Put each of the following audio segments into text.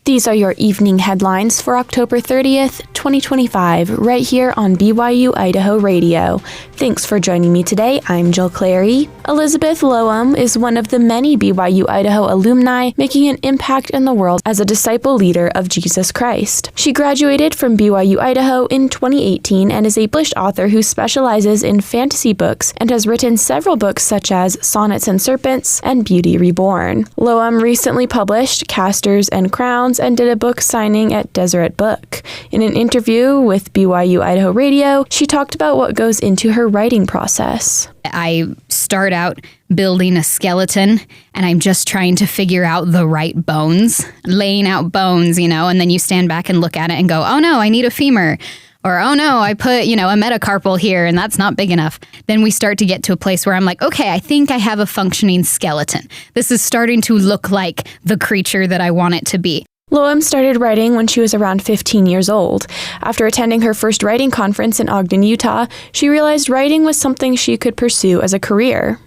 These are your evening headlines for October 30th, 2025, right here on BYU-Idaho Radio. Thanks for joining me today. I'm Jill Clary. Elizabeth Loam is one of the many BYU-Idaho alumni making an impact in the world as a disciple leader of Jesus Christ. She graduated from BYU-Idaho in 2018 and is a published author who specializes in fantasy books and has written several books such as Sonnets and Serpents and Beauty Reborn. Loam recently published Casters and Crowns and did a book signing at Deseret Book. In an interview with BYU-Idaho Radio, she talked about what goes into her writing process. I start out building a skeleton and I'm just trying to figure out the right bones, laying out bones, and then you stand back and look at it and go, oh no, I need a femur. Or, oh no, I put, a metacarpal here and that's not big enough. Then we start to get to a place where I'm like, okay, I think I have a functioning skeleton. This is starting to look like the creature that I want it to be. Loam started writing when she was around 15 years old. After attending her first writing conference in Ogden, Utah, she realized writing was something she could pursue as a career.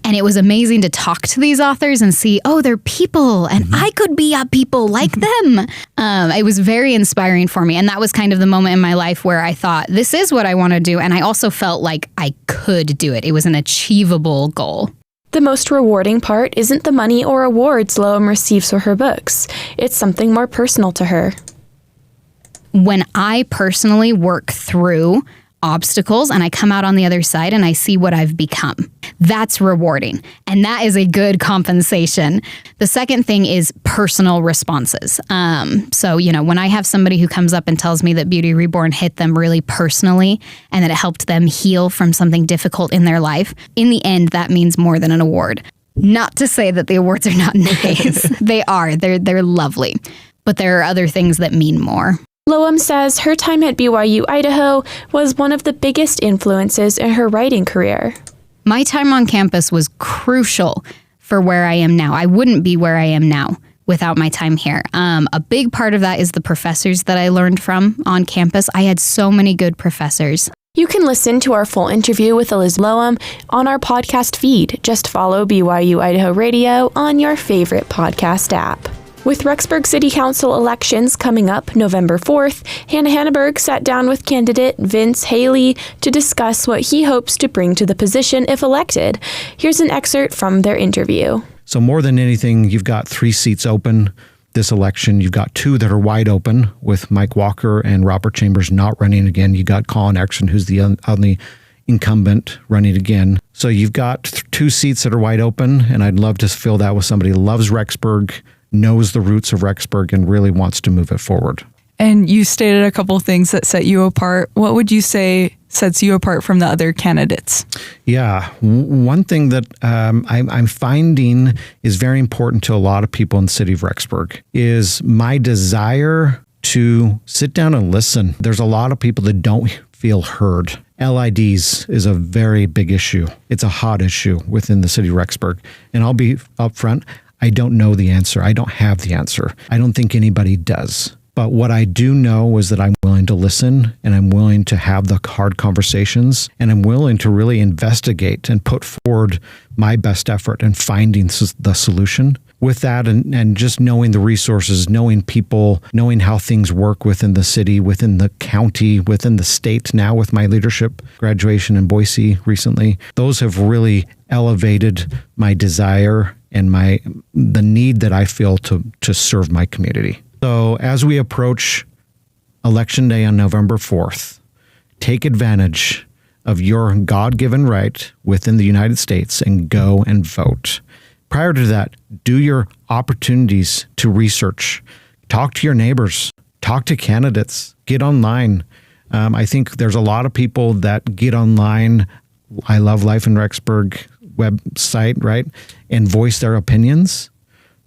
And it was amazing to talk to these authors and see, oh, they're people, and I could be a people like them. It was very inspiring for me. And that was kind of the moment in my life where I thought, this is what I want to do. And I also felt like I could do it. It was an achievable goal. The most rewarding part isn't the money or awards Loam receives for her books. It's something more personal to her. When I personally work through obstacles and I come out on the other side and I see what I've become, that's rewarding. And that is a good compensation. The second thing is personal responses. So, when I have somebody who comes up and tells me that Beauty Reborn hit them really personally and that it helped them heal from something difficult in their life, in the end, that means more than an award. Not to say that the awards are not nice. They are. They're lovely. But there are other things that mean more. Loam says her time at BYU-Idaho was one of the biggest influences in her writing career. My time on campus was crucial for where I am now. I wouldn't be where I am now without my time here. A big part of that is the professors that I learned from on campus. I had so many good professors. You can listen to our full interview with Elizabeth Loam on our podcast feed. Just follow BYU-Idaho Radio on your favorite podcast app. With Rexburg City Council elections coming up November 4th, Hannah Hanneberg sat down with candidate Vince Haley to discuss what he hopes to bring to the position if elected. Here's an excerpt from their interview. So more than anything, you've got 3 seats open this election. You've got 2 that are wide open with Mike Walker and Robert Chambers not running again. You got Colin Exton, who's the only incumbent, running again. So you've got 2 seats that are wide open, and I'd love to fill that with somebody who loves Rexburg, knows the roots of Rexburg, and really wants to move it forward. And you stated a couple things that set you apart. What would you say sets you apart from the other candidates? Yeah, one thing that I'm finding is very important to a lot of people in the city of Rexburg is my desire to sit down and listen. There's a lot of people that don't feel heard. LIDs is a very big issue. It's a hot issue within the city of Rexburg. And I'll be upfront, I don't know the answer. I don't have the answer. I don't think anybody does. But what I do know is that I'm willing to listen and I'm willing to have the hard conversations and I'm willing to really investigate and put forward my best effort in finding the solution. With that and just knowing the resources, knowing people, knowing how things work within the city, within the county, within the state now with my leadership graduation in Boise recently, those have really elevated my desire and the need that I feel to serve my community. So as we approach Election Day on November 4th, take advantage of your God-given right within the United States and go and vote. Prior to that, do your opportunities to research. Talk to your neighbors. Talk to candidates. Get online. I think there's a lot of people that get online. I Love Life in Rexburg website, right? And voice their opinions,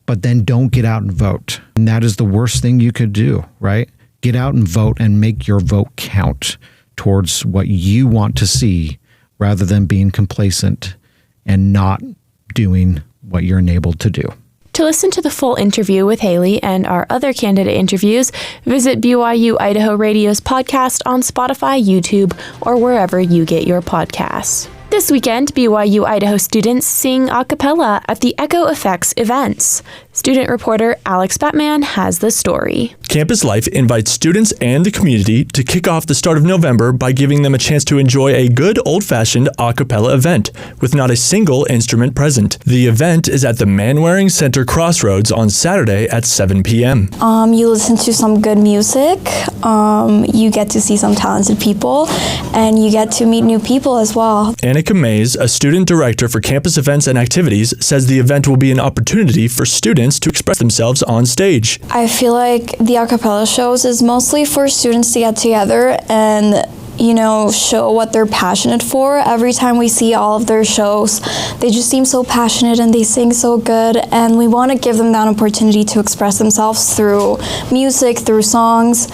but then don't get out and vote. And that is the worst thing you could do, right? Get out and vote and make your vote count towards what you want to see rather than being complacent and not doing what you're enabled to do. To listen to the full interview with Haley and our other candidate interviews, visit BYU-Idaho Radio's podcast on Spotify, YouTube, or wherever you get your podcasts. This weekend, BYU-Idaho students sing a cappella at the Echo Effects events. Student reporter Alex Batman has the story. Campus Life invites students and the community to kick off the start of November by giving them a chance to enjoy a good old-fashioned a cappella event with not a single instrument present. The event is at the Manwaring Center Crossroads on Saturday at 7 p.m. You listen to some good music, you get to see some talented people, and you get to meet new people as well. Annika Mays, a student director for campus events and activities, says the event will be an opportunity for students to express themselves on stage. I feel like the a cappella shows is mostly for students to get together and show what they're passionate for. Every time we see all of their shows, they just seem so passionate and they sing so good, and we want to give them that opportunity to express themselves through music, through songs,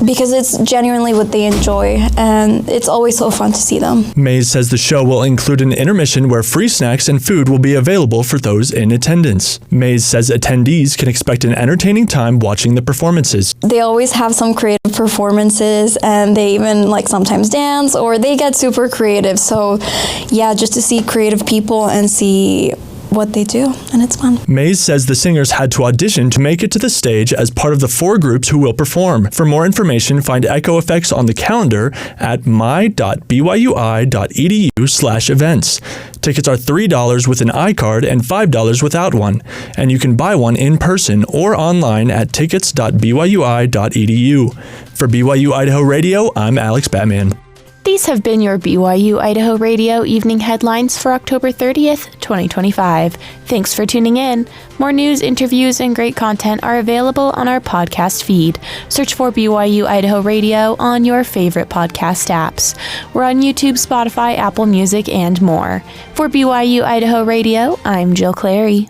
because it's genuinely what they enjoy, and it's always so fun to see them. Mays says the show will include an intermission where free snacks and food will be available for those in attendance. Mays says attendees can expect an entertaining time watching the performances. They always have some creative performances, and they even sometimes dance, or they get super creative. So yeah, just to see creative people and see what they do, and it's fun. Mays says the singers had to audition to make it to the stage as part of the 4 groups who will perform. For more information, find Echo Effects on the calendar at my.byu-edu/events. Tickets are $3 with an iCard and $5 without one, and you can buy one in person or online at tickets.byu-edu. For BYU-Idaho Radio, I'm Alex Batman. These have been your BYU-Idaho Radio evening headlines for October 30th, 2025. Thanks for tuning in. More news, interviews, and great content are available on our podcast feed. Search for BYU-Idaho Radio on your favorite podcast apps. We're on YouTube, Spotify, Apple Music, and more. For BYU-Idaho Radio, I'm Jill Clary.